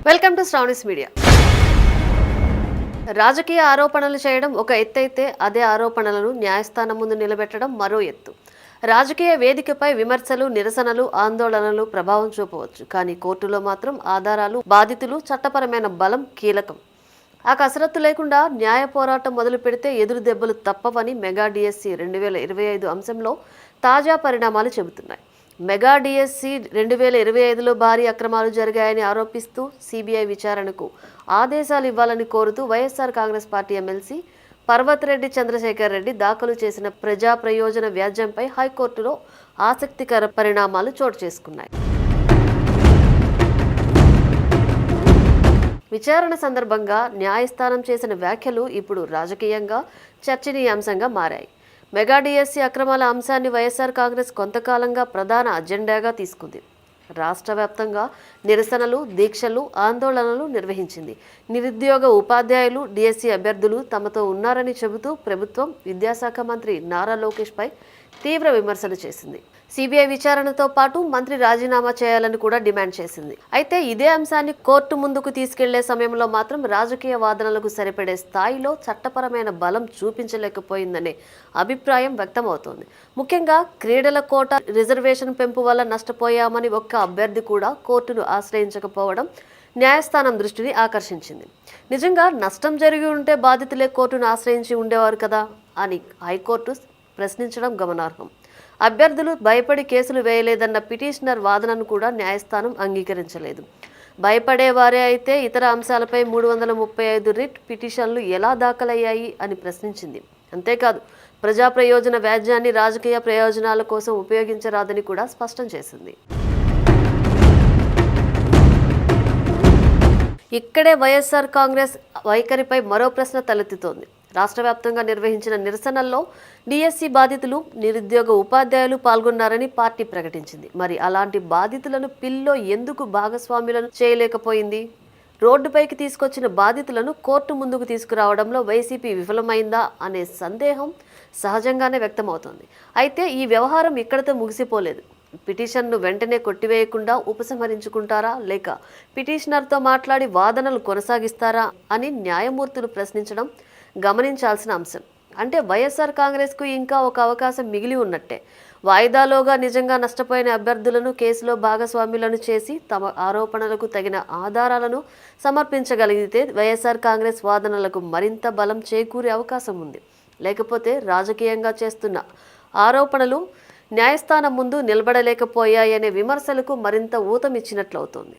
Welcome to Sravani's media. రాజకీయ ఆరోపణలు చేయడం ఒక ఎత్తు అయితే అదే ఆరోపణలను న్యాయస్థానం ముందు నిలబెట్టడం మరో ఎత్తు. రాజకీయ వేదికపై విమర్శలు, నిరసనలు, ఆందోళనలు ప్రభావం చూపవచ్చు. కానీ కోర్టులో మాత్రం ఆధారాలు, బాధితులు, చట్టపరమైన బలం కీలకం. ఆ కసరత్తు లేకుండా న్యాయ పోరాటం మొదలు పెడితే ఎదురు దెబ్బలు తప్పవని మెగా డిఎస్సి 2025 అంశంలో తాజా పరిణామాలు చెబుతున్నాయి. మెగా డిఎస్సి 2025లో భారీ అక్రమాలు జరిగాయని ఆరోపిస్తూ సిబిఐ విచారణకు ఆదేశాలు ఇవ్వాలని కోరుతూ వైఎస్ఆర్ కాంగ్రెస్ పార్టీ ఎమ్మెల్సీ పర్వతరెడ్డి చంద్రశేఖర్ రెడ్డి దాఖలు చేసిన ప్రజా ప్రయోజన వ్యాజ్యంపై హైకోర్టులో ఆసక్తికర పరిణామాలు చోటు చేసుకున్నాయి. విచారణ సందర్భంగా న్యాయస్థానం చేసిన వ్యాఖ్యలు ఇప్పుడు రాజకీయంగా చర్చనీయాంశంగా మారాయి. మెగా డిఎస్సి అక్రమాల అంశాన్ని వైఎస్ఆర్ కాంగ్రెస్ కొంతకాలంగా ప్రధాన అజెండాగా తీసుకుంది. రాష్ట్ర వ్యాప్తంగా నిరసనలు, దీక్షలు, ఆందోళనలు నిర్వహించింది. నిరుద్యోగ ఉపాధ్యాయులు, డిఎస్సి అభ్యర్థులు తమతో ఉన్నారని చెబుతూ ప్రభుత్వం, విద్యాశాఖ మంత్రి నారా లోకేష్పై తీవ్ర విమర్శలు చేసింది. సిబిఐ విచారణతో పాటు మంత్రి రాజీనామా చేయాలని కూడా డిమాండ్ చేసింది. అయితే ఇదే అంశాన్ని కోర్టు ముందుకు తీసుకెళ్లే సమయంలో మాత్రం రాజకీయ వాదనలకు సరిపడే స్థాయిలో చట్టపరమైన బలం చూపించలేకపోయిందనే అభిప్రాయం వ్యక్తమవుతోంది. ముఖ్యంగా క్రీడల కోటా రిజర్వేషన్ పెంపు వల్ల నష్టపోయామని ఒక్క అభ్యర్థి కూడా కోర్టును ఆశ్రయించకపోవడం న్యాయస్థానం దృష్టిని ఆకర్షించింది. నిజంగా నష్టం జరిగి ఉంటే బాధితులే కోర్టును ఆశ్రయించి ఉండేవారు కదా అని హైకోర్టు ప్రశ్నించడం గమనార్హం. అభ్యర్థులు భయపడి కేసులు వేయలేదన్న పిటిషనర్ వాదనను కూడా న్యాయస్థానం అంగీకరించలేదు. భయపడేవారే అయితే ఇతర అంశాలపై 335 రిట్ పిటిషన్లు ఎలా దాఖలయ్యాయి అని ప్రశ్నించింది. అంతేకాదు, ప్రజా ప్రయోజన వ్యాజ్యాన్ని రాజకీయ ప్రయోజనాల కోసం ఉపయోగించరాదని కూడా స్పష్టం చేసింది. ఇక్కడే వైఎస్ఆర్ కాంగ్రెస్ వైఖరిపై మరో ప్రశ్న తలెత్తుతోంది. రాష్ట్ర వ్యాప్తంగా నిర్వహించిన నిరసనల్లో డిఎస్సి బాధితులు, నిరుద్యోగ ఉపాధ్యాయులు పాల్గొన్నారని పార్టీ ప్రకటించింది. మరి అలాంటి బాధితులను పిల్లో ఎందుకు భాగస్వాములను చేయలేకపోయింది? రోడ్డుపైకి తీసుకొచ్చిన బాధితులను కోర్టు ముందుకు తీసుకురావడంలో వైసీపీ విఫలమైందా అనే సందేహం సహజంగానే వ్యక్తమవుతోంది. అయితే ఈ వ్యవహారం ఇక్కడితో ముగిసిపోలేదు. పిటిషన్ను వెంటనే కొట్టివేయకుండా ఉపసంహరించుకుంటారా, లేక పిటిషనర్తో మాట్లాడి వాదనలు కొనసాగిస్తారా అని న్యాయమూర్తులు ప్రశ్నించడం గమనించాల్సిన అంశం. అంటే వైఎస్ఆర్ కాంగ్రెస్కు ఇంకా ఒక అవకాశం మిగిలి ఉన్నట్టే. వాయిదాలోగా నిజంగా నష్టపోయిన అభ్యర్థులను కేసులో భాగస్వాములను చేసి తమ ఆరోపణలకు తగిన ఆధారాలను సమర్పించగలిగితే వైఎస్ఆర్ కాంగ్రెస్ వాదనలకు మరింత బలం చేకూరే అవకాశం ఉంది. లేకపోతే రాజకీయంగా చేస్తున్న ఆరోపణలు న్యాయస్థానం ముందు నిలబడలేకపోయాయనే విమర్శలకు మరింత ఊతమిచ్చినట్లవుతోంది.